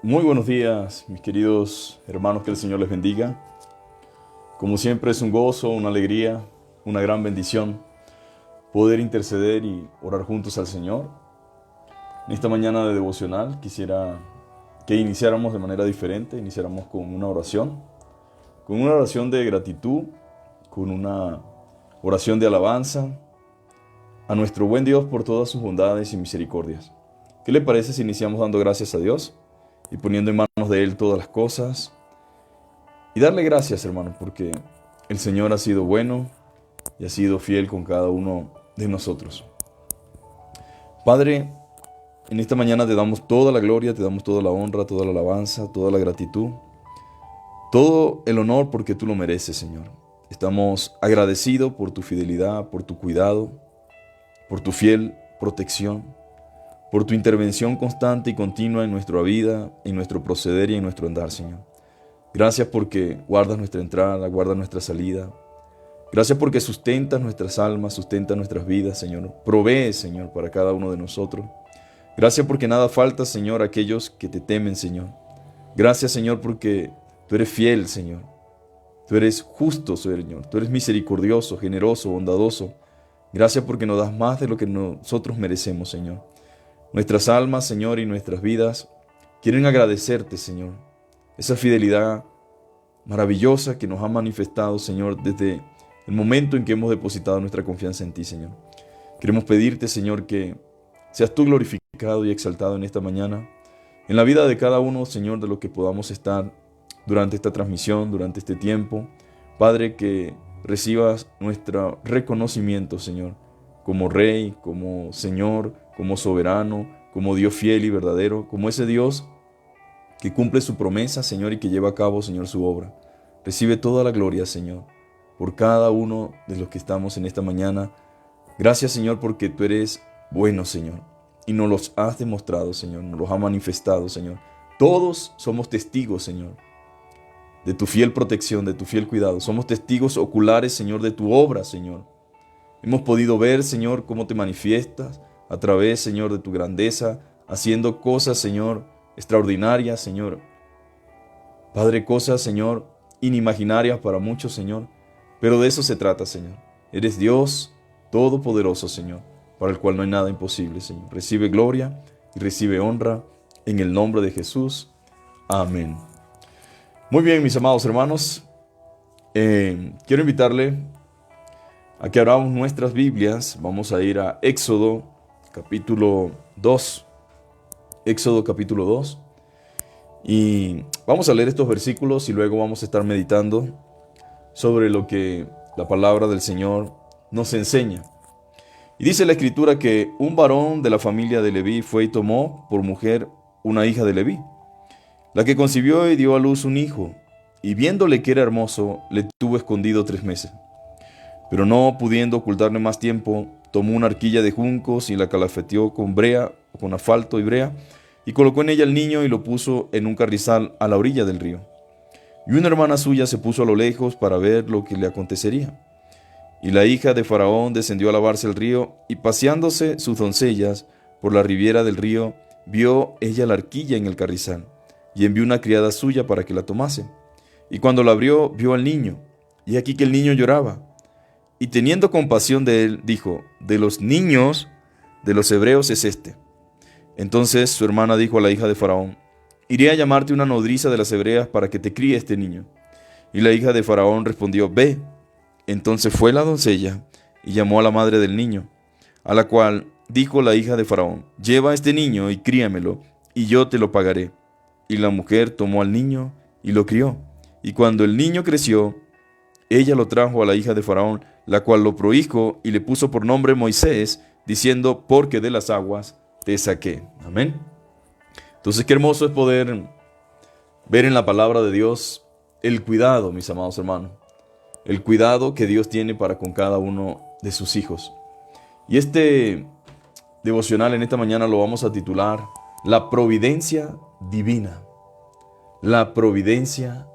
Muy buenos días, mis queridos hermanos, que el Señor les bendiga. Como siempre es un gozo, una alegría, una gran bendición poder interceder y orar juntos al Señor. En esta mañana de devocional quisiera que iniciáramos de manera diferente, iniciáramos con una oración de gratitud, con una oración de alabanza a nuestro buen Dios por todas sus bondades y misericordias. ¿Qué le parece si iniciamos dando gracias a Dios y poniendo en manos de Él todas las cosas? Y darle gracias, hermano, porque el Señor ha sido bueno y ha sido fiel con cada uno de nosotros. Padre, en esta mañana te damos toda la gloria, te damos toda la honra, toda la alabanza, toda la gratitud, todo el honor porque tú lo mereces, Señor. Estamos agradecidos por tu fidelidad, por tu cuidado, por tu fiel protección, por tu intervención constante y continua en nuestra vida, en nuestro proceder y en nuestro andar, Señor. Gracias porque guardas nuestra entrada, guardas nuestra salida. Gracias porque sustentas nuestras almas, sustentas nuestras vidas, Señor. Provees, Señor, para cada uno de nosotros. Gracias porque nada falta, Señor, a aquellos que te temen, Señor. Gracias, Señor, porque tú eres fiel, Señor. Tú eres justo, Señor. Tú eres misericordioso, generoso, bondadoso. Gracias porque nos das más de lo que nosotros merecemos, Señor. Nuestras almas, Señor, y nuestras vidas quieren agradecerte, Señor. Esa fidelidad maravillosa que nos ha manifestado, Señor, desde el momento en que hemos depositado nuestra confianza en ti, Señor. Queremos pedirte, Señor, que seas tú glorificado y exaltado en esta mañana, en la vida de cada uno, Señor, de los que podamos estar durante esta transmisión, durante este tiempo. Padre, que recibas nuestro reconocimiento, Señor, como Rey, como Señor, como soberano, como Dios fiel y verdadero, como ese Dios que cumple su promesa, Señor, y que lleva a cabo, Señor, su obra. Recibe toda la gloria, Señor, por cada uno de los que estamos en esta mañana. Gracias, Señor, porque tú eres bueno, Señor, y nos los has demostrado, Señor, nos los has manifestado, Señor. Todos somos testigos, Señor, de tu fiel protección, de tu fiel cuidado. Somos testigos oculares, Señor, de tu obra, Señor. Hemos podido ver, Señor, cómo te manifiestas a través, Señor, de tu grandeza, haciendo cosas, Señor, extraordinarias, Señor. Padre, cosas, Señor, inimaginarias para muchos, Señor. Pero de eso se trata, Señor. Eres Dios todopoderoso, Señor, para el cual no hay nada imposible, Señor. Recibe gloria y recibe honra en el nombre de Jesús. Amén. Muy bien, mis amados hermanos. Quiero invitarle a que abramos nuestras Biblias. Vamos a ir a Éxodo capítulo 2. Éxodo capítulo 2. Y vamos a leer estos versículos y luego vamos a estar meditando sobre lo que la palabra del Señor nos enseña. Y dice la Escritura que un varón de la familia de Leví fue y tomó por mujer una hija de Leví, la que concibió y dio a luz un hijo, y viéndole que era hermoso, le tuvo escondido 3 meses. Pero no pudiendo ocultarle más tiempo, tomó una arquilla de juncos y la calafeteó con brea, con asfalto y brea, y colocó en ella el niño y lo puso en un carrizal a la orilla del río. Y una hermana suya se puso a lo lejos para ver lo que le acontecería. Y la hija de Faraón descendió a lavarse al río, y paseándose sus doncellas por la ribera del río, vio ella la arquilla en el carrizal, y envió una criada suya para que la tomase. Y cuando la abrió, vio al niño, y aquí que el niño lloraba. Y teniendo compasión de él, dijo: de los niños de los hebreos es este. Entonces su hermana dijo a la hija de Faraón: iré a llamarte una nodriza de las hebreas para que te críe este niño. Y la hija de Faraón respondió: ve. Entonces fue la doncella y llamó a la madre del niño, a la cual dijo la hija de Faraón: lleva a este niño y críamelo, y yo te lo pagaré. Y la mujer tomó al niño y lo crió. Y cuando el niño creció, ella lo trajo a la hija de Faraón, la cual lo prohijo y le puso por nombre Moisés, diciendo: porque de las aguas te saqué. Amén. Entonces, qué hermoso es poder ver en la palabra de Dios el cuidado, mis amados hermanos, el cuidado que Dios tiene para con cada uno de sus hijos. Y este devocional en esta mañana lo vamos a titular La providencia divina. La providencia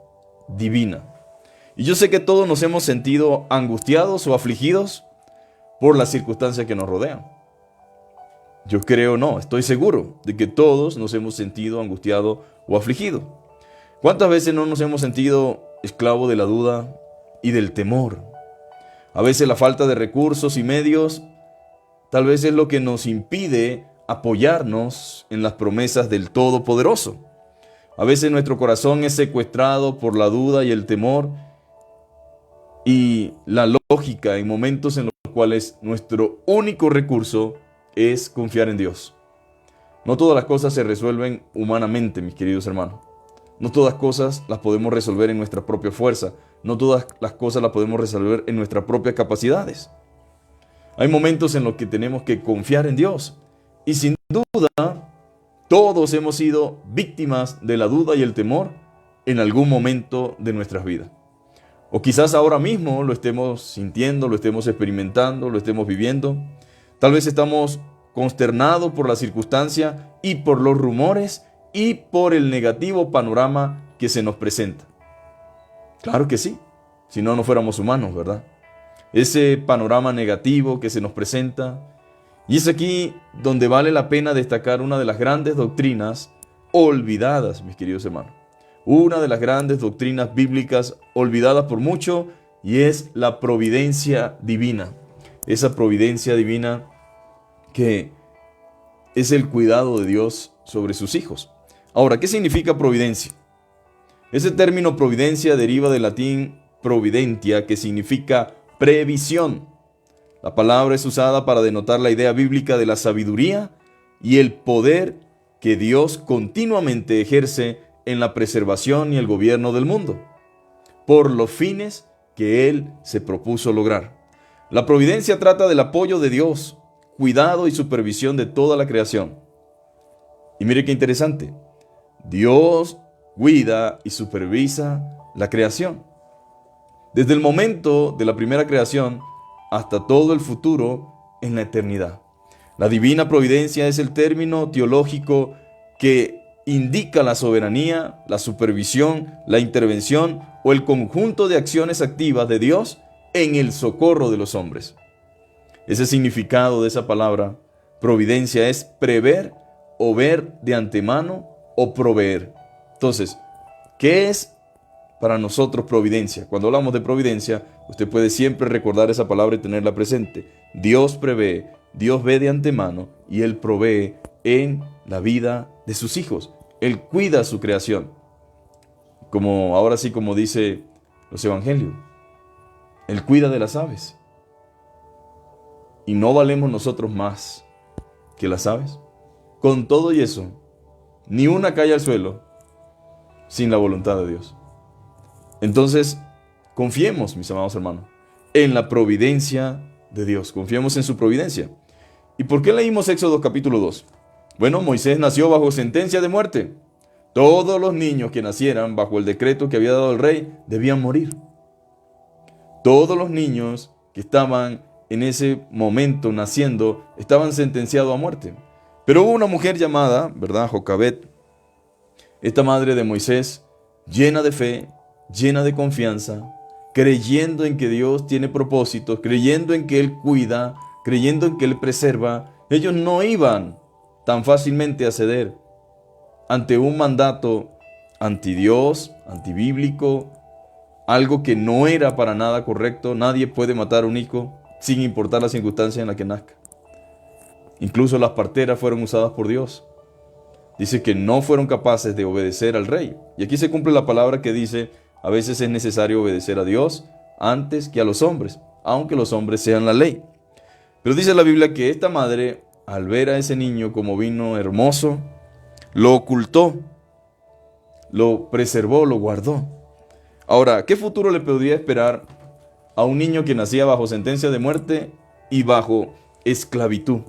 divina. Y yo sé que todos nos hemos sentido angustiados o afligidos por las circunstancias que nos rodean. Yo creo no, estoy seguro de que todos nos hemos sentido angustiados o afligidos. ¿Cuántas veces no nos hemos sentido esclavos de la duda y del temor? A veces la falta de recursos y medios tal vez es lo que nos impide apoyarnos en las promesas del Todopoderoso. A veces nuestro corazón es secuestrado por la duda y el temor y la lógica en momentos en los cuales nuestro único recurso es confiar en Dios. No todas las cosas se resuelven humanamente, mis queridos hermanos. No todas las cosas las podemos resolver en nuestra propia fuerza. No todas las cosas las podemos resolver en nuestras propias capacidades. Hay momentos en los que tenemos que confiar en Dios. Y sin duda, todos hemos sido víctimas de la duda y el temor en algún momento de nuestras vidas. O quizás ahora mismo lo estemos sintiendo, lo estemos experimentando, lo estemos viviendo. Tal vez estamos consternados por la circunstancia y por los rumores y por el negativo panorama que se nos presenta. Claro que sí, si no, no fuéramos humanos, ¿verdad? Ese panorama negativo que se nos presenta. Y es aquí donde vale la pena destacar una de las grandes doctrinas olvidadas, mis queridos hermanos. Una de las grandes doctrinas bíblicas olvidadas por mucho, y es la providencia divina. Esa providencia divina que es el cuidado de Dios sobre sus hijos. Ahora, ¿qué significa providencia? Ese término providencia deriva del latín providentia, que significa previsión. La palabra es usada para denotar la idea bíblica de la sabiduría y el poder que Dios continuamente ejerce en la preservación y el gobierno del mundo, por los fines que Él se propuso lograr. La providencia trata del apoyo de Dios, cuidado y supervisión de toda la creación. Y mire qué interesante, Dios cuida y supervisa la creación. Desde el momento de la primera creación hasta todo el futuro en la eternidad. La divina providencia es el término teológico que indica la soberanía, la supervisión, la intervención o el conjunto de acciones activas de Dios en el socorro de los hombres. Ese significado de esa palabra, providencia, es prever o ver de antemano o proveer. Entonces, ¿qué es para nosotros providencia? Cuando hablamos de providencia, usted puede siempre recordar esa palabra y tenerla presente. Dios prevé, Dios ve de antemano y Él provee en la vida de sus hijos. Él cuida su creación. Como ahora sí, como dice los evangelios, Él cuida de las aves. ¿Y no valemos nosotros más que las aves? Con todo y eso, ni una cae al suelo sin la voluntad de Dios. Entonces, confiemos, mis amados hermanos, en la providencia de Dios. Confiemos en su providencia. ¿Y por qué leímos Éxodo capítulo 2? Bueno, Moisés nació bajo sentencia de muerte. Todos los niños que nacieran bajo el decreto que había dado el rey debían morir. Todos los niños que estaban en ese momento naciendo estaban sentenciados a muerte. Pero hubo una mujer llamada, ¿verdad?, Jocabet, esta madre de Moisés, llena de fe, llena de confianza, creyendo en que Dios tiene propósitos, creyendo en que Él cuida, creyendo en que Él preserva. Ellos no iban tan fácilmente a ceder ante un mandato antidios, antibíblico, algo que no era para nada correcto. Nadie puede matar a un hijo sin importar la circunstancia en la que nazca. Incluso las parteras fueron usadas por Dios. Dice que no fueron capaces de obedecer al rey. Y aquí se cumple la palabra que dice: a veces es necesario obedecer a Dios antes que a los hombres, aunque los hombres sean la ley. Pero dice la Biblia que esta madre, al ver a ese niño como vino hermoso, lo ocultó, lo preservó, lo guardó. Ahora, ¿qué futuro le podría esperar a un niño que nacía bajo sentencia de muerte y bajo esclavitud?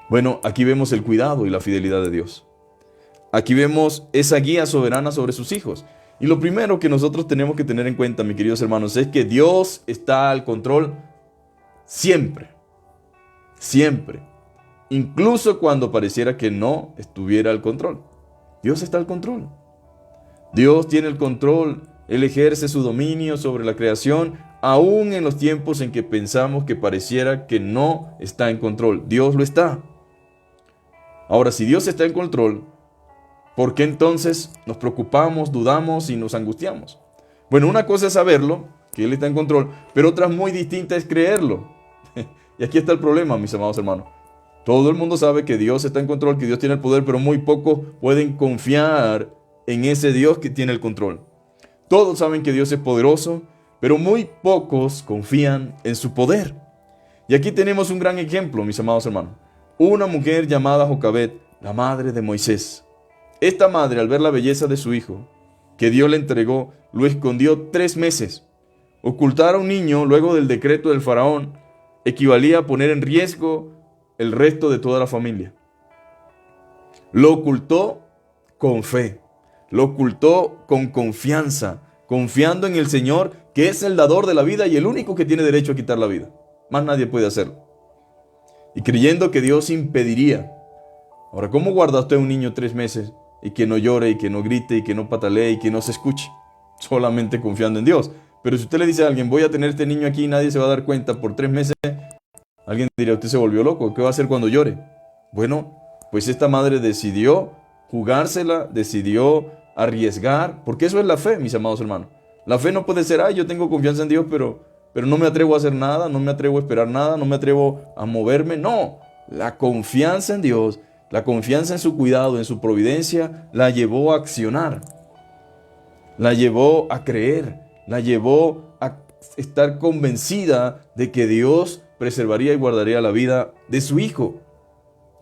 Bueno, aquí vemos el cuidado y la fidelidad de Dios. Aquí vemos esa guía soberana sobre sus hijos. Y lo primero que nosotros tenemos que tener en cuenta, mis queridos hermanos, es que Dios está al control siempre. Siempre. Incluso cuando pareciera que no estuviera al control. Dios está al control. Dios tiene el control. Él ejerce su dominio sobre la creación, aún en los tiempos en que pensamos que pareciera que no está en control. Dios lo está. Ahora, si Dios está en control, ¿por qué entonces nos preocupamos, dudamos y nos angustiamos? Bueno, una cosa es saberlo, que Él está en control, pero otra muy distinta es creerlo. Y aquí está el problema, mis amados hermanos. Todo el mundo sabe que Dios está en control, que Dios tiene el poder, pero muy pocos pueden confiar en ese Dios que tiene el control. Todos saben que Dios es poderoso, pero muy pocos confían en su poder. Y aquí tenemos un gran ejemplo, mis amados hermanos. Una mujer llamada Jocabed, la madre de Moisés. Esta madre, al ver la belleza de su hijo, que Dios le entregó, lo escondió 3 meses. Ocultar a un niño luego del decreto del faraón equivalía a poner en riesgo el resto de toda la familia. Lo ocultó con fe, lo ocultó con confianza, confiando en el Señor, que es el dador de la vida y el único que tiene derecho a quitar la vida. Más nadie puede hacerlo. Y creyendo que Dios impediría. Ahora, ¿cómo guarda usted a un niño 3 meses y que no llore, y que no grite, y que no patalee, y que no se escuche? Solamente confiando en Dios. Pero si usted le dice a alguien, voy a tener este niño aquí y nadie se va a dar cuenta por 3 meses, alguien dirá, usted se volvió loco, ¿qué va a hacer cuando llore? Bueno, pues esta madre decidió jugársela, decidió arriesgar, porque eso es la fe, mis amados hermanos. La fe no puede ser, yo tengo confianza en Dios, pero no me atrevo a hacer nada, no me atrevo a esperar nada, no me atrevo a moverme. No, la confianza en Dios, la confianza en su cuidado, en su providencia, la llevó a accionar, la llevó a creer, la llevó a estar convencida de que Dios preservaría y guardaría la vida de su hijo.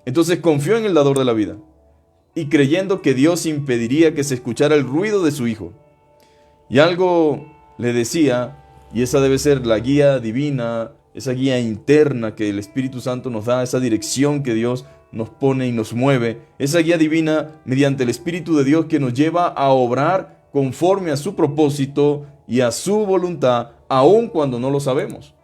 Entonces confió en el dador de la vida y creyendo que Dios impediría que se escuchara el ruido de su hijo. Y algo le decía, y esa debe ser la guía divina, esa guía interna que el Espíritu Santo nos da, esa dirección que Dios nos pone y nos mueve, esa guía divina mediante el Espíritu de Dios que nos lleva a obrar conforme a su propósito y a su voluntad, aun cuando no lo sabemos.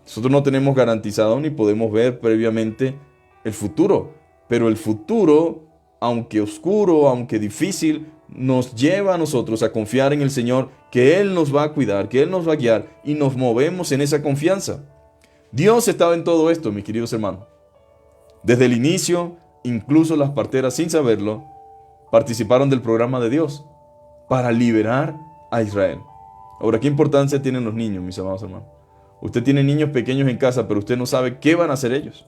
Nosotros no tenemos garantizado ni podemos ver previamente el futuro, pero el futuro, aunque oscuro, aunque difícil, nos lleva a nosotros a confiar en el Señor, que Él nos va a cuidar, que Él nos va a guiar, y nos movemos en esa confianza. Dios estaba en todo esto, mis queridos hermanos. Desde el inicio, incluso las parteras, sin saberlo, participaron del programa de Dios para liberar a Israel. Ahora, ¿qué importancia tienen los niños, mis amados hermanos? Usted tiene niños pequeños en casa, pero usted no sabe qué van a hacer ellos.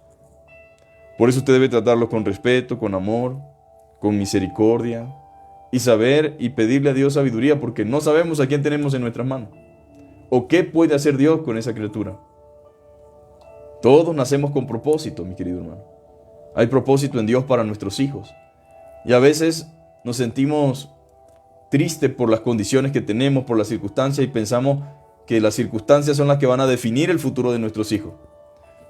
Por eso usted debe tratarlos con respeto, con amor, con misericordia, y saber y pedirle a Dios sabiduría, porque no sabemos a quién tenemos en nuestras manos o qué puede hacer Dios con esa criatura. Todos nacemos con propósito, mi querido hermano. Hay propósito en Dios para nuestros hijos, y a veces nos sentimos tristes por las condiciones que tenemos, por las circunstancias, y pensamos que las circunstancias son las que van a definir el futuro de nuestros hijos.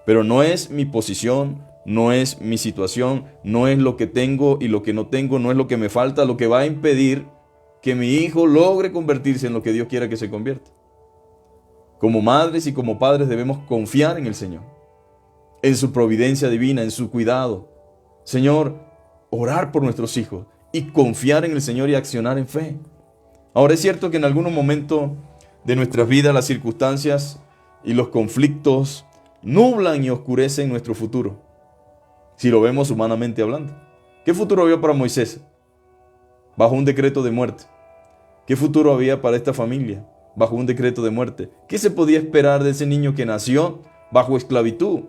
Pero no es mi posición, no es mi situación, no es lo que tengo y lo que no tengo, no es lo que me falta, lo que va a impedir que mi hijo logre convertirse en lo que Dios quiera que se convierta. Como madres y como padres debemos confiar en el Señor, en su providencia divina, en su cuidado. Señor, orar por nuestros hijos y confiar en el Señor y accionar en fe. Ahora, es cierto que en algún momento de nuestras vidas las circunstancias y los conflictos nublan y oscurecen nuestro futuro, si lo vemos humanamente hablando. ¿Qué futuro había para Moisés bajo un decreto de muerte? ¿Qué futuro había para esta familia bajo un decreto de muerte? ¿Qué se podía esperar de ese niño que nació bajo esclavitud?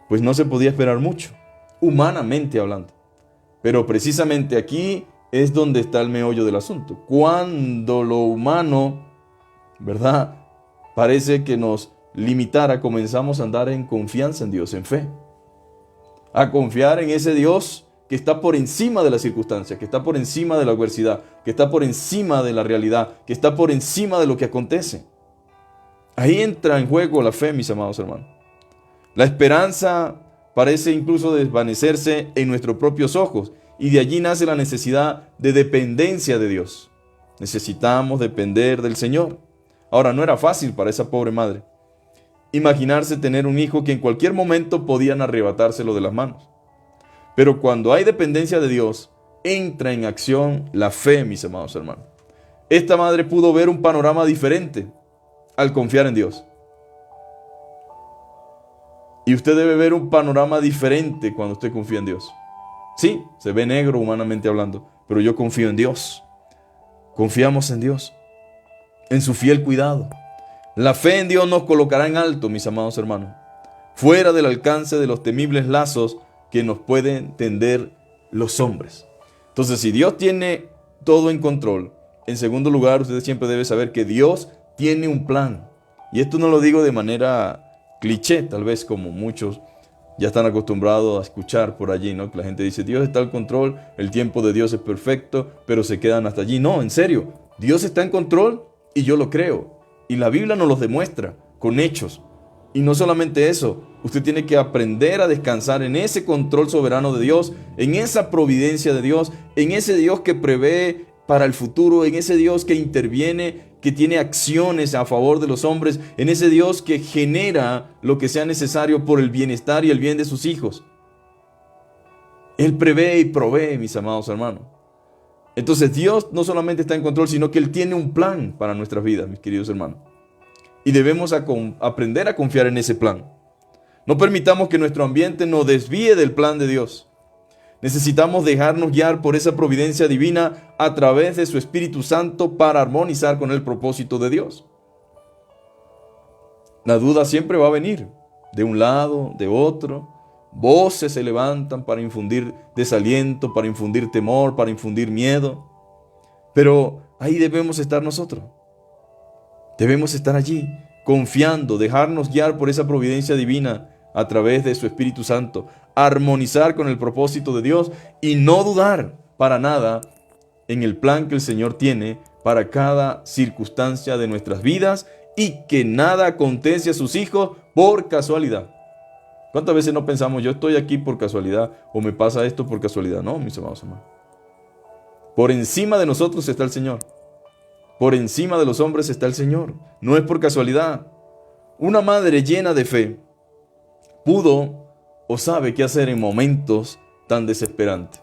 Pues no se podía esperar mucho, humanamente hablando. Pero precisamente aquí es donde está el meollo del asunto. Cuando lo humano, ¿verdad?, parece que nos limitara, comenzamos a andar en confianza en Dios, en fe. A confiar en ese Dios que está por encima de las circunstancias, que está por encima de la adversidad, que está por encima de la realidad, que está por encima de lo que acontece. Ahí entra en juego la fe, mis amados hermanos. La esperanza parece incluso desvanecerse en nuestros propios ojos, y de allí nace la necesidad de dependencia de Dios. Necesitamos depender del Señor. Ahora, no era fácil para esa pobre madre imaginarse tener un hijo que en cualquier momento podían arrebatárselo de las manos. Pero cuando hay dependencia de Dios, entra en acción la fe, mis amados hermanos. Esta madre pudo ver un panorama diferente. al confiar en Dios. Y usted debe ver un panorama diferente cuando usted confía en Dios. Sí, se ve negro humanamente hablando, pero yo confío en Dios. Confiamos en Dios, en su fiel cuidado. La fe en Dios nos colocará en alto, mis amados hermanos, fuera del alcance de los temibles lazos que nos pueden tender los hombres. Entonces, si Dios tiene todo en control, en segundo lugar, usted siempre debe saber que Dios tiene un plan. Y esto no lo digo de manera cliché, tal vez como muchos ya están acostumbrados a escuchar por allí, ¿no? Que la gente dice, Dios está al control, el tiempo de Dios es perfecto, pero se quedan hasta allí. No, en serio, Dios está en control y yo lo creo. Y la Biblia nos lo demuestra con hechos. Y no solamente eso, usted tiene que aprender a descansar en ese control soberano de Dios, en esa providencia de Dios, en ese Dios que prevé para el futuro, en ese Dios que interviene, que tiene acciones a favor de los hombres, en ese Dios que genera lo que sea necesario por el bienestar y el bien de sus hijos. Él prevé y provee, mis amados hermanos. Entonces Dios no solamente está en control, sino que Él tiene un plan para nuestras vidas, mis queridos hermanos. Y debemos aprender a confiar en ese plan. No permitamos que nuestro ambiente nos desvíe del plan de Dios. Necesitamos dejarnos guiar por esa providencia divina a través de su Espíritu Santo para armonizar con el propósito de Dios. La duda siempre va a venir, de un lado, de otro. Voces se levantan para infundir desaliento, para infundir temor, para infundir miedo. Pero ahí debemos estar nosotros. Debemos estar allí, confiando, dejarnos guiar por esa providencia divina a través de su Espíritu Santo, armonizar con el propósito de Dios y no dudar para nada en el plan que el Señor tiene para cada circunstancia de nuestras vidas y que nada acontece a sus hijos por casualidad. ¿Cuántas veces no pensamos, yo estoy aquí por casualidad o me pasa esto por casualidad? No, mis amados hermanos. Por encima de nosotros está el Señor. Por encima de los hombres está el Señor. No es por casualidad. Una madre llena de fe pudo o sabe qué hacer en momentos tan desesperantes.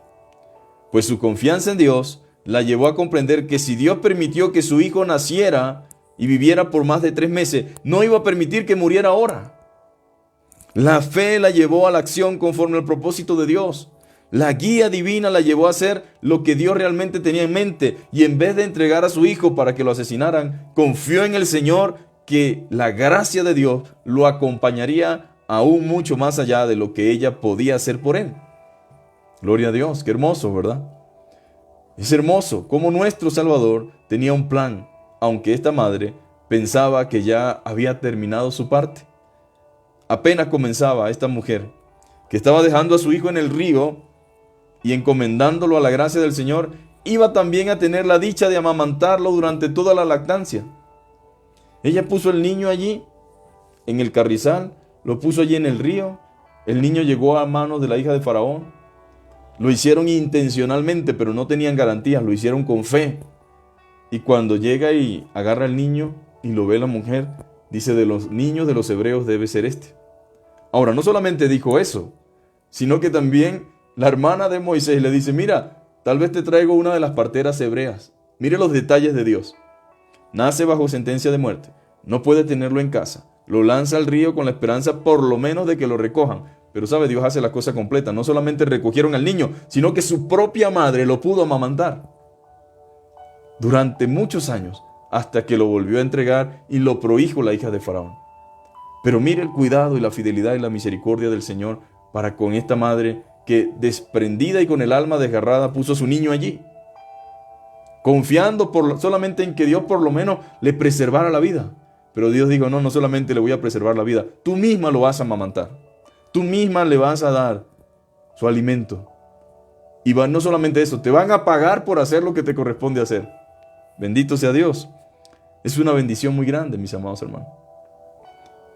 Pues su confianza en Dios la llevó a comprender que si Dios permitió que su hijo naciera y viviera por más de 3 meses, no iba a permitir que muriera ahora. La fe la llevó a la acción conforme al propósito de Dios. La guía divina la llevó a hacer lo que Dios realmente tenía en mente y en vez de entregar a su hijo para que lo asesinaran, confió en el Señor que la gracia de Dios lo acompañaría aún mucho más allá de lo que ella podía hacer por él. Gloria a Dios, qué hermoso, ¿verdad? Es hermoso cómo nuestro Salvador tenía un plan, aunque esta madre pensaba que ya había terminado su parte. Apenas comenzaba esta mujer, que estaba dejando a su hijo en el río y encomendándolo a la gracia del Señor, iba también a tener la dicha de amamantarlo durante toda la lactancia. Ella puso el niño allí, en el carrizal, lo puso allí en el río. El niño llegó a manos de la hija de Faraón. Lo hicieron intencionalmente, pero no tenían garantías, lo hicieron con fe. Y cuando llega y agarra al niño y lo ve la mujer, dice, de los niños de los hebreos debe ser este. Ahora, no solamente dijo eso, sino que también la hermana de Moisés le dice, mira, tal vez te traigo una de las parteras hebreas. Mire los detalles de Dios. Nace bajo sentencia de muerte, no puede tenerlo en casa, lo lanza al río con la esperanza por lo menos de que lo recojan. Pero sabe, Dios hace la cosa completa. No solamente recogieron al niño, sino que su propia madre lo pudo amamantar durante muchos años, hasta que lo volvió a entregar y lo prohijo la hija de Faraón. Pero mire el cuidado y la fidelidad y la misericordia del Señor para con esta madre que, desprendida y con el alma desgarrada, puso a su niño allí, confiando solamente en que Dios por lo menos le preservara la vida. Pero Dios dijo, no solamente le voy a preservar la vida, tú misma lo vas a amamantar. Tú misma le vas a dar su alimento. Y no solamente eso, te van a pagar por hacer lo que te corresponde hacer. Bendito sea Dios. Es una bendición muy grande, mis amados hermanos.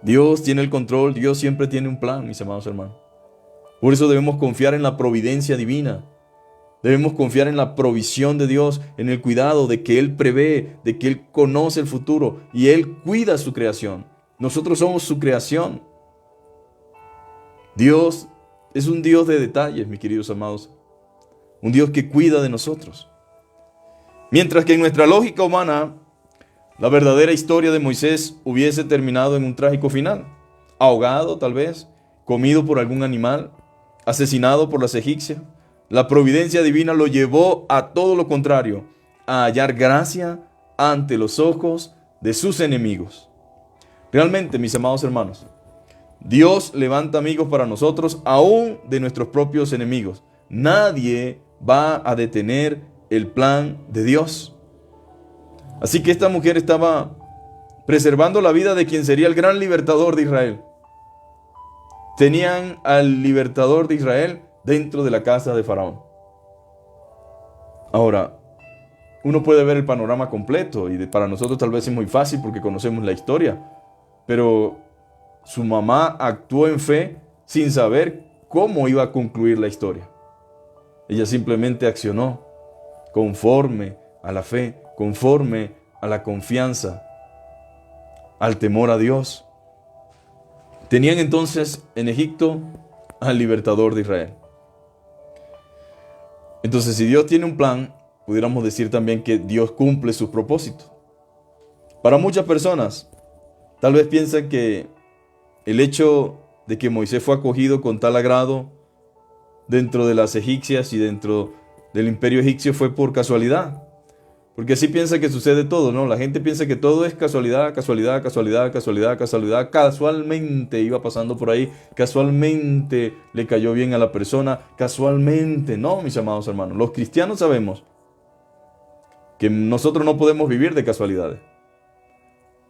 Dios tiene el control, Dios siempre tiene un plan, mis amados hermanos. Por eso debemos confiar en la providencia divina. Debemos confiar en la provisión de Dios, en el cuidado de que Él prevé, de que Él conoce el futuro y Él cuida su creación. Nosotros somos su creación. Dios es un Dios de detalles, mis queridos amados. Un Dios que cuida de nosotros. Mientras que en nuestra lógica humana La verdadera historia de Moisés hubiese terminado en un trágico final. Ahogado, tal vez, comido por algún animal, asesinado por las egipcias. La providencia divina lo llevó a todo lo contrario, a hallar gracia ante los ojos de sus enemigos. Realmente, mis amados hermanos, Dios levanta amigos para nosotros, aún de nuestros propios enemigos. Nadie va a detener el plan de Dios. Así que esta mujer estaba preservando la vida de quien sería el gran libertador de Israel. Tenían al libertador de Israel dentro de la casa de Faraón. Ahora, uno puede ver el panorama completo y para nosotros tal vez es muy fácil porque conocemos la historia, pero su mamá actuó en fe sin saber cómo iba a concluir la historia. Ella simplemente accionó conforme a la fe, conforme a la confianza, al temor a Dios. Tenían entonces en Egipto al libertador de Israel. Entonces, si Dios tiene un plan, pudiéramos decir también que Dios cumple sus propósitos. Para muchas personas, tal vez piensan que el hecho de que Moisés fue acogido con tal agrado dentro de las egipcias y dentro del imperio egipcio fue por casualidad. Porque así piensa que sucede todo, ¿no? La gente piensa que todo es casualidad, casualidad, casualidad, casualidad, casualidad. Casualmente iba pasando por ahí, casualmente le cayó bien a la persona, casualmente. No, mis amados hermanos, los cristianos sabemos que nosotros no podemos vivir de casualidades.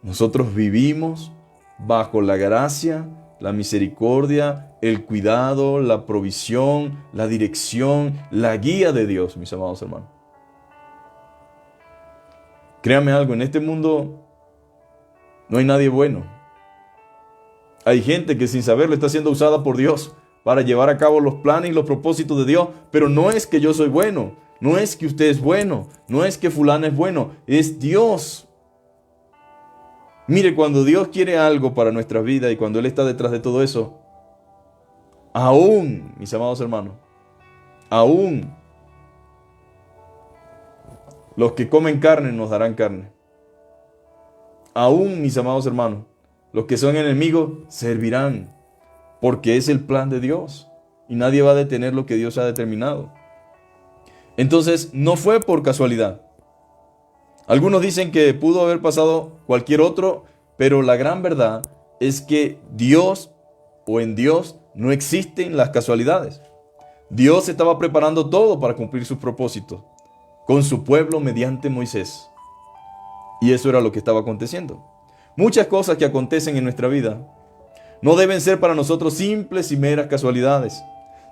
Nosotros vivimos bajo la gracia, la misericordia, el cuidado, la provisión, la dirección, la guía de Dios, mis amados hermanos. Créame algo, en este mundo no hay nadie bueno. Hay gente que sin saberlo está siendo usada por Dios para llevar a cabo los planes y los propósitos de Dios. Pero no es que yo soy bueno, no es que usted es bueno, no es que fulano es bueno, es Dios. Mire, cuando Dios quiere algo para nuestra vida y cuando Él está detrás de todo eso, aún, mis amados hermanos, aún los que comen carne nos darán carne. Aún, mis amados hermanos, los que son enemigos servirán, porque es el plan de Dios y nadie va a detener lo que Dios ha determinado. Entonces, no fue por casualidad. Algunos dicen que pudo haber pasado cualquier otro, pero la gran verdad es que Dios o en Dios no existen las casualidades. Dios estaba preparando todo para cumplir sus propósitos con su pueblo mediante Moisés. Y eso era lo que estaba aconteciendo. Muchas cosas que acontecen en nuestra vida no deben ser para nosotros simples y meras casualidades,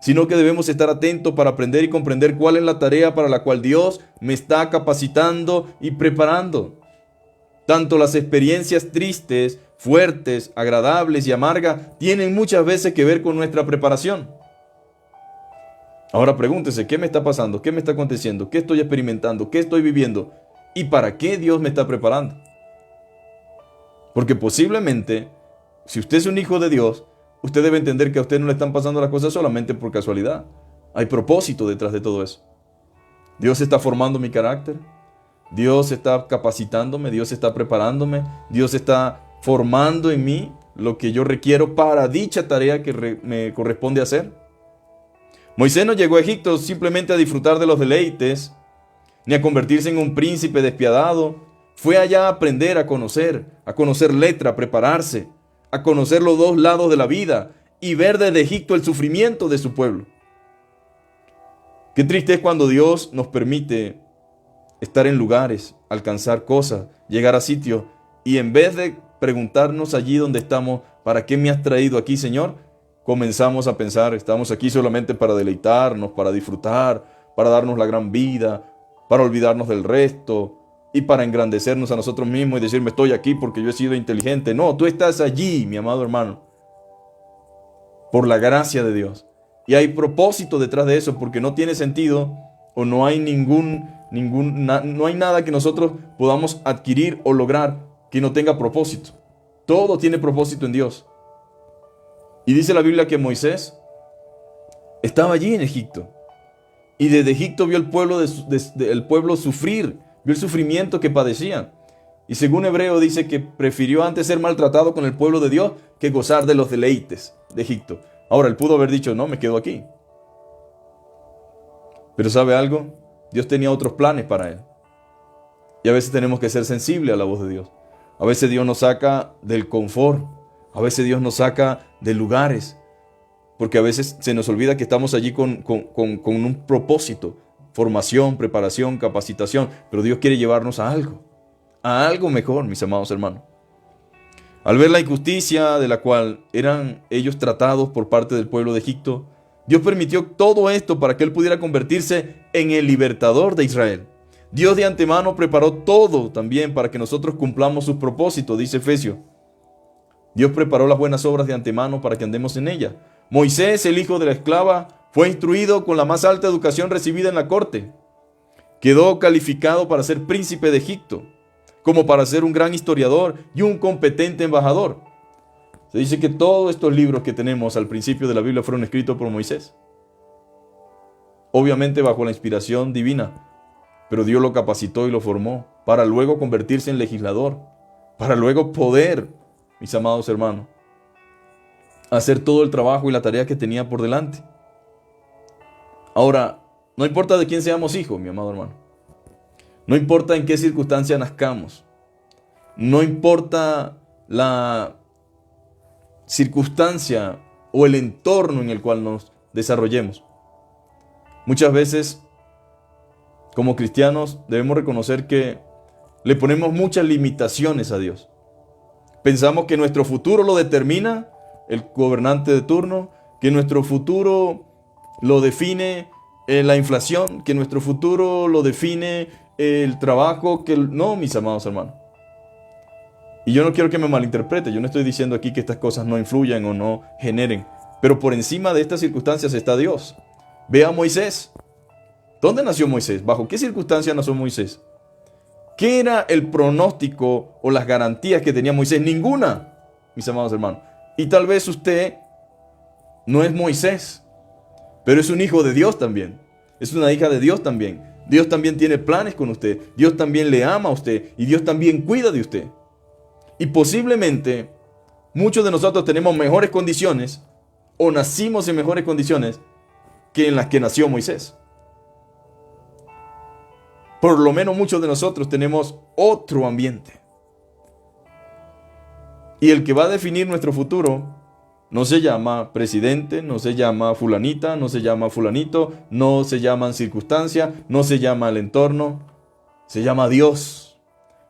sino que debemos estar atentos para aprender y comprender cuál es la tarea para la cual Dios me está capacitando y preparando. Tanto las experiencias tristes, fuertes, agradables y amargas tienen muchas veces que ver con nuestra preparación. Ahora pregúntese, ¿qué me está pasando? ¿Qué me está aconteciendo? ¿Qué estoy experimentando? ¿Qué estoy viviendo? ¿Y para qué Dios me está preparando? Porque posiblemente, si usted es un hijo de Dios, usted debe entender que a usted no le están pasando las cosas solamente por casualidad. Hay propósito detrás de todo eso. Dios está formando mi carácter. Dios está capacitándome. Dios está preparándome. Dios está formando en mí lo que yo requiero para dicha tarea que me corresponde hacer. Moisés no llegó a Egipto simplemente a disfrutar de los deleites, ni a convertirse en un príncipe despiadado. Fue allá a aprender a conocer letra, a prepararse, a conocer los dos lados de la vida y ver desde Egipto el sufrimiento de su pueblo. Qué triste es cuando Dios nos permite estar en lugares, alcanzar cosas, llegar a sitios, y en vez de preguntarnos allí donde estamos, ¿para qué me has traído aquí, Señor?, comenzamos a pensar, estamos aquí solamente para deleitarnos, para disfrutar, para darnos la gran vida, para olvidarnos del resto y para engrandecernos a nosotros mismos y decirme estoy aquí porque yo he sido inteligente. No, tú estás allí, mi amado hermano, por la gracia de Dios. Y hay propósito detrás de eso, porque no tiene sentido o no hay no hay nada que nosotros podamos adquirir o lograr que no tenga propósito. Todo tiene propósito en Dios. Y dice la Biblia que Moisés estaba allí en Egipto. Y desde Egipto vio el pueblo sufrir, vio el sufrimiento que padecían. Y según Hebreo dice que prefirió antes ser maltratado con el pueblo de Dios que gozar de los deleites de Egipto. Ahora, él pudo haber dicho, no, me quedo aquí. Pero ¿sabe algo? Dios tenía otros planes para él. Y a veces tenemos que ser sensibles a la voz de Dios. A veces Dios nos saca del confort. A veces Dios nos saca de lugares. Porque a veces se nos olvida que estamos allí con un propósito. Formación, preparación, capacitación. Pero Dios quiere llevarnos a algo mejor, mis amados hermanos. Al ver la injusticia de la cual eran ellos tratados por parte del pueblo de Egipto, Dios permitió todo esto para que Él pudiera convertirse en el libertador de Israel. Dios de antemano preparó todo también para que nosotros cumplamos sus propósitos, dice Efesios. Dios preparó las buenas obras de antemano para que andemos en ellas. Moisés, el hijo de la esclava, fue instruido con la más alta educación recibida en la corte. Quedó calificado para ser príncipe de Egipto, como para ser un gran historiador y un competente embajador. Se dice que todos estos libros que tenemos al principio de la Biblia fueron escritos por Moisés. Obviamente bajo la inspiración divina, pero Dios lo capacitó y lo formó para luego convertirse en legislador, para luego poder, mis amados hermanos, hacer todo el trabajo y la tarea que tenía por delante. Ahora, no importa de quién seamos hijos, mi amado hermano. No importa en qué circunstancia nazcamos. No importa la circunstancia o el entorno en el cual nos desarrollemos. Muchas veces, como cristianos, debemos reconocer que le ponemos muchas limitaciones a Dios. Pensamos que nuestro futuro lo determina el gobernante de turno, que nuestro futuro lo define la inflación, que nuestro futuro lo define el trabajo, No, mis amados hermanos. Y yo no quiero que me malinterprete, yo no estoy diciendo aquí que estas cosas no influyan o no generen, pero por encima de estas circunstancias está Dios. Ve a Moisés. ¿Dónde nació Moisés? ¿Bajo qué circunstancias nació Moisés? ¿Qué era el pronóstico o las garantías que tenía Moisés? Ninguna, mis amados hermanos. Y tal vez usted no es Moisés, pero es un hijo de Dios también. Es una hija de Dios también. Dios también tiene planes con usted. Dios también le ama a usted. Y Dios también cuida de usted. Y posiblemente muchos de nosotros tenemos mejores condiciones o nacimos en mejores condiciones que en las que nació Moisés. Por lo menos muchos de nosotros tenemos otro ambiente. Y el que va a definir nuestro futuro no se llama presidente, no se llama fulanita, no se llama fulanito, no se llaman circunstancias, no se llama el entorno, se llama Dios.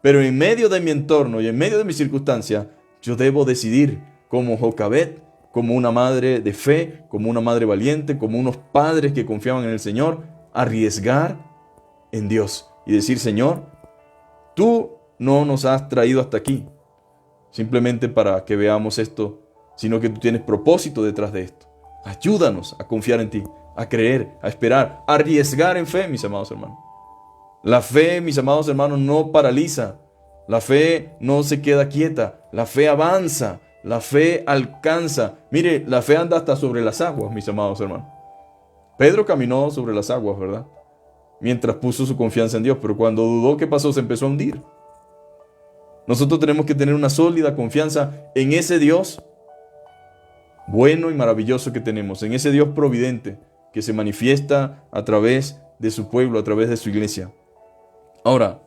Pero en medio de mi entorno y en medio de mi circunstancia, yo debo decidir como Jocabed, como una madre de fe, como una madre valiente, como unos padres que confiaban en el Señor, arriesgar en Dios y decir, Señor, tú no nos has traído hasta aquí simplemente para que veamos esto, sino que tú tienes propósito detrás de esto. Ayúdanos a confiar en ti, a creer, a esperar, a arriesgar en fe, mis amados hermanos. La fe, mis amados hermanos, no paraliza. La fe no se queda quieta. La fe avanza. La fe alcanza. Mire, la fe anda hasta sobre las aguas, mis amados hermanos. Pedro caminó sobre las aguas, ¿verdad? Mientras puso su confianza en Dios, pero cuando dudó, ¿qué pasó? Se empezó a hundir. Nosotros tenemos que tener una sólida confianza en ese Dios bueno y maravilloso que tenemos, en ese Dios providente que se manifiesta a través de su pueblo, a través de su iglesia. Ahora,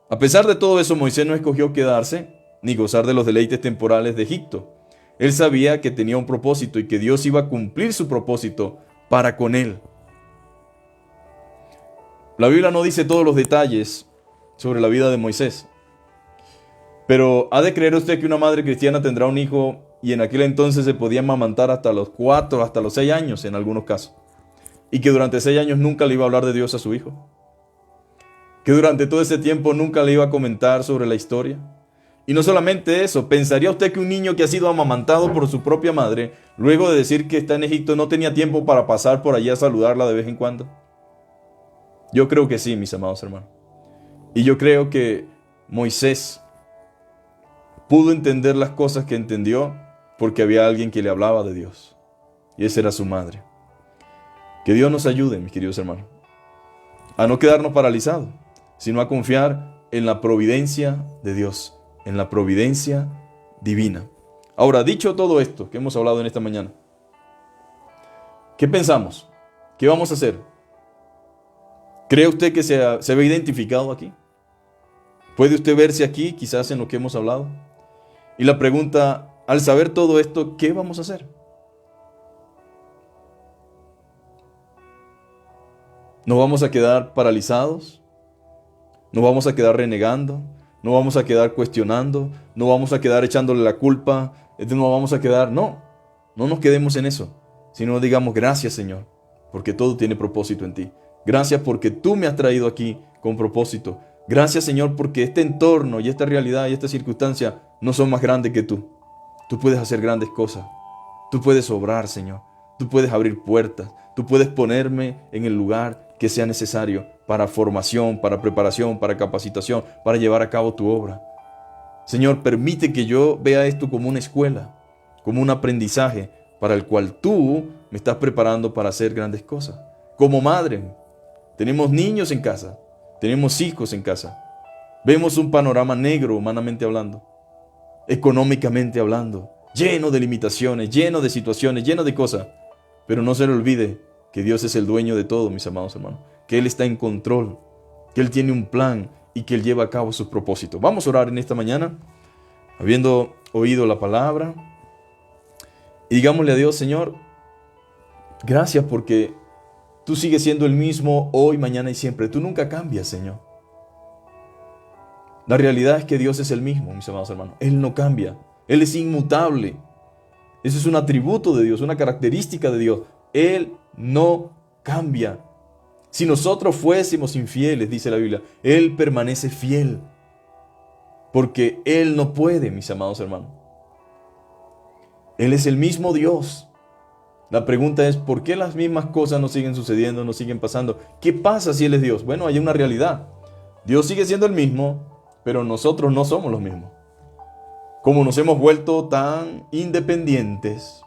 a pesar de todo eso, Moisés no escogió quedarse ni gozar de los deleites temporales de Egipto. Él sabía que tenía un propósito y que Dios iba a cumplir su propósito para con él. La Biblia no dice todos los detalles sobre la vida de Moisés, pero ¿ha de creer usted que una madre cristiana tendrá un hijo y en aquel entonces se podía amamantar hasta los 4, hasta los 6 años en algunos casos? Y que durante 6 años nunca le iba a hablar de Dios a su hijo. Que durante todo ese tiempo nunca le iba a comentar sobre la historia. Y no solamente eso, ¿pensaría usted que un niño que ha sido amamantado por su propia madre, luego de decir que está en Egipto, no tenía tiempo para pasar por allí a saludarla de vez en cuando? Yo creo que sí, mis amados hermanos. Y yo creo que Moisés pudo entender las cosas que entendió porque había alguien que le hablaba de Dios. Y esa era su madre. Que Dios nos ayude, mis queridos hermanos, a no quedarnos paralizados, sino a confiar en la providencia de Dios, en la providencia divina. Ahora, dicho todo esto que hemos hablado en esta mañana, ¿qué pensamos? ¿Qué vamos a hacer? ¿Cree usted que se ve identificado aquí? ¿Puede usted verse aquí, quizás en lo que hemos hablado? Y la pregunta, al saber todo esto, ¿qué vamos a hacer? ¿Nos vamos a quedar paralizados? ¿Nos vamos a quedar renegando? ¿No vamos a quedar cuestionando? ¿No vamos a quedar echándole la culpa? ¿No vamos a quedar? No nos quedemos en eso, sino digamos gracias, Señor, porque todo tiene propósito en ti. Gracias porque tú me has traído aquí con propósito. Gracias, Señor, porque este entorno y esta realidad y esta circunstancia no son más grandes que tú. Tú puedes hacer grandes cosas. Tú puedes obrar, Señor. Tú puedes abrir puertas. Tú puedes ponerme en el lugar que sea necesario para formación, para preparación, para capacitación, para llevar a cabo tu obra. Señor, permite que yo vea esto como una escuela, como un aprendizaje para el cual tú me estás preparando para hacer grandes cosas. Como madre, tenemos niños en casa, tenemos hijos en casa. Vemos un panorama negro, humanamente hablando, económicamente hablando, lleno de limitaciones, lleno de situaciones, lleno de cosas. Pero no se le olvide que Dios es el dueño de todo, mis amados hermanos, que Él está en control, que Él tiene un plan y que Él lleva a cabo sus propósitos. Vamos a orar en esta mañana, habiendo oído la palabra, y digámosle a Dios, Señor, gracias porque tú sigues siendo el mismo hoy, mañana y siempre. Tú nunca cambias, Señor. La realidad es que Dios es el mismo, mis amados hermanos. Él no cambia. Él es inmutable. Eso es un atributo de Dios, una característica de Dios. Él no cambia. Si nosotros fuésemos infieles, dice la Biblia, Él permanece fiel. Porque Él no puede, mis amados hermanos. Él es el mismo Dios. La pregunta es, ¿por qué las mismas cosas no siguen sucediendo, no siguen pasando? ¿Qué pasa si Él es Dios? Bueno, hay una realidad. Dios sigue siendo el mismo, pero nosotros no somos los mismos. Como nos hemos vuelto tan independientes,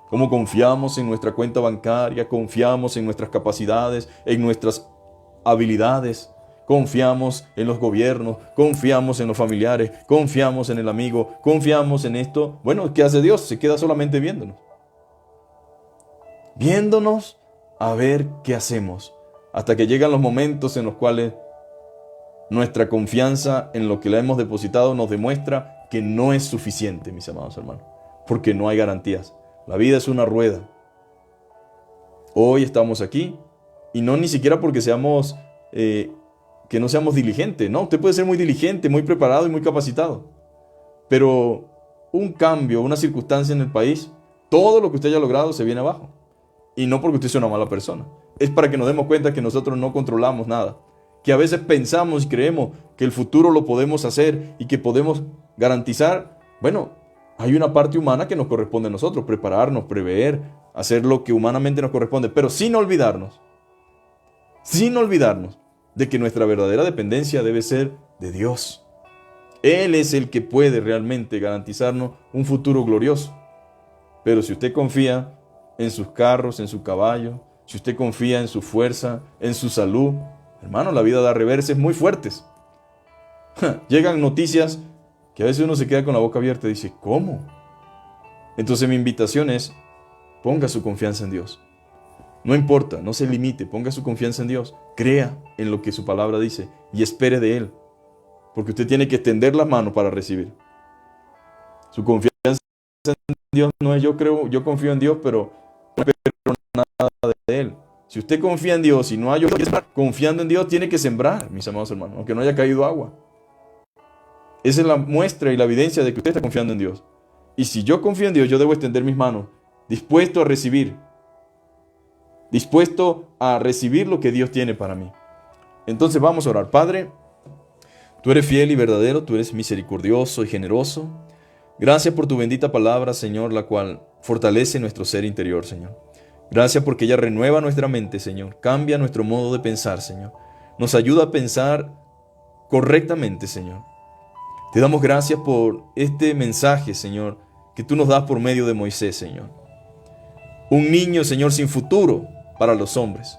como confiamos en nuestra cuenta bancaria, confiamos en nuestras capacidades, en nuestras habilidades, confiamos en los gobiernos, confiamos en los familiares, confiamos en el amigo, confiamos en esto. Bueno, ¿qué hace Dios? Se queda solamente viéndonos. Viéndonos a ver qué hacemos, hasta que llegan los momentos en los cuales nuestra confianza en lo que le hemos depositado nos demuestra que no es suficiente, mis amados hermanos, porque no hay garantías. La vida es una rueda. Hoy estamos aquí, y no ni siquiera porque seamos, que no seamos diligentes. No, usted puede ser muy diligente, muy preparado y muy capacitado. Pero un cambio, una circunstancia en el país, todo lo que usted haya logrado se viene abajo. Y no porque usted sea una mala persona. Es para que nos demos cuenta que nosotros no controlamos nada. Que a veces pensamos y creemos que el futuro lo podemos hacer y que podemos garantizar. Bueno, hay una parte humana que nos corresponde a nosotros, prepararnos, prever, hacer lo que humanamente nos corresponde, pero sin olvidarnos de que nuestra verdadera dependencia debe ser de Dios. Él es el que puede realmente garantizarnos un futuro glorioso. Pero si usted confía en sus carros, en su caballo, si usted confía en su fuerza, en su salud, hermano, la vida da reverses muy fuertes. Llegan noticias que a veces uno se queda con la boca abierta y dice, ¿cómo? Entonces mi invitación es, ponga su confianza en Dios. No importa, no se limite, ponga su confianza en Dios. Crea en lo que su palabra dice y espere de Él. Porque usted tiene que extender las manos para recibir. Su confianza en Dios no es yo confío en Dios, pero no espero nada de Él. Si usted confía en Dios y no hay confiando en Dios, tiene que sembrar, mis amados hermanos, aunque no haya caído agua. Esa es la muestra y la evidencia de que usted está confiando en Dios. Y si yo confío en Dios, yo debo extender mis manos, dispuesto a recibir lo que Dios tiene para mí. Entonces vamos a orar. Padre, tú eres fiel y verdadero, tú eres misericordioso y generoso. Gracias por tu bendita palabra, Señor, la cual fortalece nuestro ser interior, Señor. Gracias porque ella renueva nuestra mente, Señor. Cambia nuestro modo de pensar, Señor. Nos ayuda a pensar correctamente, Señor. Te damos gracias por este mensaje, Señor, que tú nos das por medio de Moisés, Señor. Un niño, Señor, sin futuro para los hombres.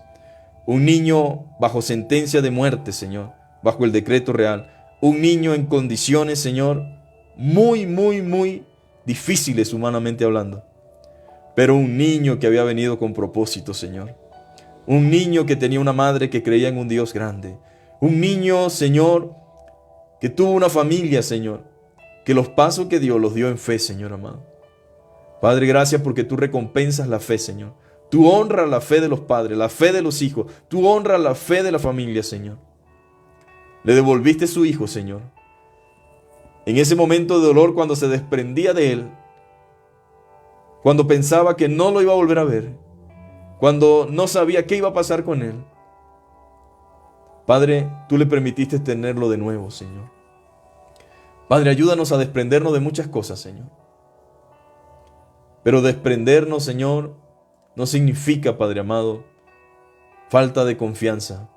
Un niño bajo sentencia de muerte, Señor, bajo el decreto real. un niño en condiciones, Señor, muy, muy, muy difíciles humanamente hablando. Pero un niño que había venido con propósito, Señor. Un niño que tenía una madre que creía en un Dios grande. Un niño, Señor, que tuvo una familia, Señor, que los pasos que dio los dio en fe, Señor amado. Padre, gracias porque tú recompensas la fe, Señor. Tú honras la fe de los padres, la fe de los hijos. Tú honras la fe de la familia, Señor. Le devolviste su hijo, Señor. En ese momento de dolor, cuando se desprendía de él, cuando pensaba que no lo iba a volver a ver, cuando no sabía qué iba a pasar con él. Padre, tú le permitiste tenerlo de nuevo, Señor. Padre, ayúdanos a desprendernos de muchas cosas, Señor. Pero desprendernos, Señor, no significa, Padre amado, falta de confianza.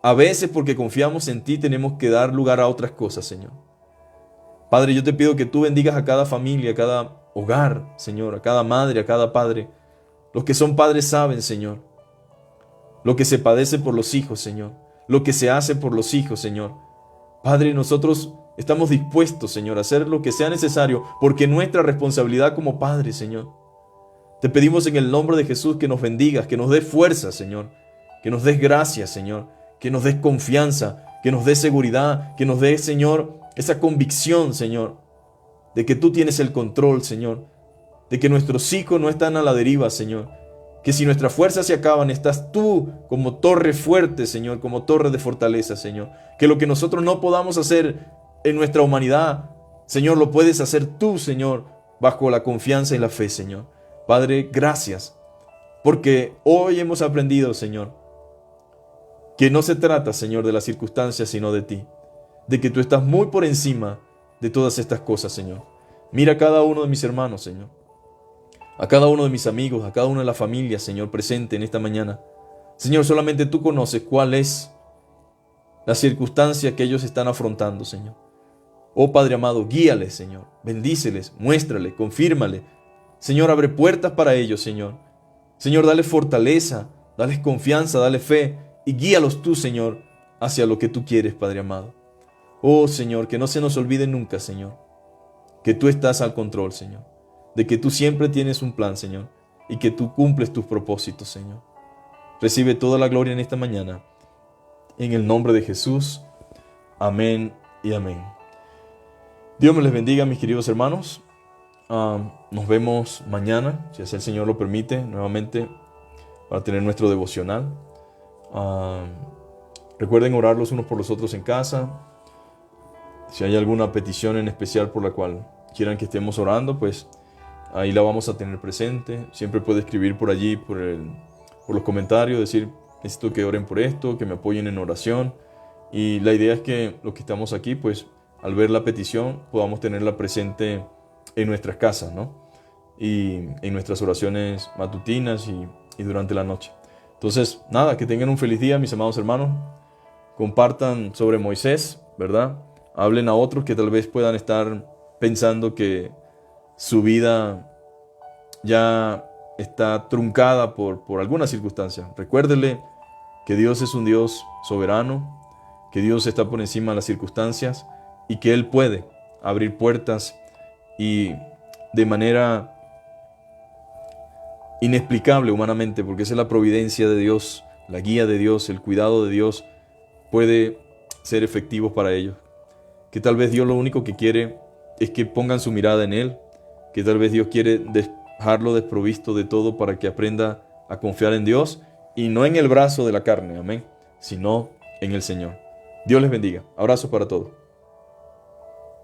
A veces porque confiamos en ti tenemos que dar lugar a otras cosas, Señor. Padre, yo te pido que tú bendigas a cada familia, a cada hogar, Señor, a cada madre, a cada padre. Los que son padres saben, Señor, lo que se padece por los hijos, Señor, lo que se hace por los hijos, Señor. Padre, nosotros estamos dispuestos, Señor, a hacer lo que sea necesario, porque nuestra responsabilidad como padres, Señor. Te pedimos en el nombre de Jesús que nos bendigas, que nos des fuerza, Señor, que nos des gracia, Señor, que nos des confianza, que nos des seguridad, que nos des, Señor, esa convicción, Señor, de que tú tienes el control, Señor, de que nuestros hijos no están a la deriva, Señor, que si nuestras fuerzas se acaban, estás tú como torre fuerte, Señor, como torre de fortaleza, Señor, que lo que nosotros no podamos hacer en nuestra humanidad, Señor, lo puedes hacer tú, Señor, bajo la confianza y la fe, Señor. Padre, gracias, porque hoy hemos aprendido, Señor, que no se trata, Señor, de las circunstancias, sino de ti, de que tú estás muy por encima de todas estas cosas, Señor. Mira a cada uno de mis hermanos, Señor, a cada uno de mis amigos, a cada una de las familias, Señor, presente en esta mañana. Señor, solamente tú conoces cuál es la circunstancia que ellos están afrontando, Señor. Oh Padre amado, guíales, Señor, bendíceles, muéstrale, confírmale. Señor, abre puertas para ellos, Señor. Señor, dale fortaleza, dale confianza, dale fe y guíalos tú, Señor, hacia lo que tú quieres, Padre amado. Oh Señor, que no se nos olvide nunca, Señor, que tú estás al control, Señor, de que tú siempre tienes un plan, Señor, y que tú cumples tus propósitos, Señor. Recibe toda la gloria en esta mañana, en el nombre de Jesús. Amén y amén. Dios me les bendiga, mis queridos hermanos. Nos vemos mañana, si así el Señor lo permite, nuevamente para tener nuestro devocional. Recuerden orar los unos por los otros en casa. Si hay alguna petición en especial por la cual quieran que estemos orando, pues ahí la vamos a tener presente. Siempre puede escribir por allí, por los comentarios, decir, necesito que oren por esto, que me apoyen en oración. Y la idea es que los que estamos aquí, pues al ver la petición, podamos tenerla presente en nuestras casas, ¿no? Y en nuestras oraciones matutinas y durante la noche. Entonces, nada, que tengan un feliz día, mis amados hermanos. Compartan sobre Moisés, ¿verdad? Hablen a otros que tal vez puedan estar pensando que su vida ya está truncada por alguna circunstancia. Recuérdele que Dios es un Dios soberano, que Dios está por encima de las circunstancias y que Él puede abrir puertas y de manera inexplicable humanamente, porque esa es la providencia de Dios, la guía de Dios, el cuidado de Dios, puede ser efectivo para ellos. Que tal vez Dios lo único que quiere es que pongan su mirada en Él, que tal vez Dios quiere dejarlo desprovisto de todo para que aprenda a confiar en Dios y no en el brazo de la carne, amén, sino en el Señor. Dios les bendiga. Abrazo para todos.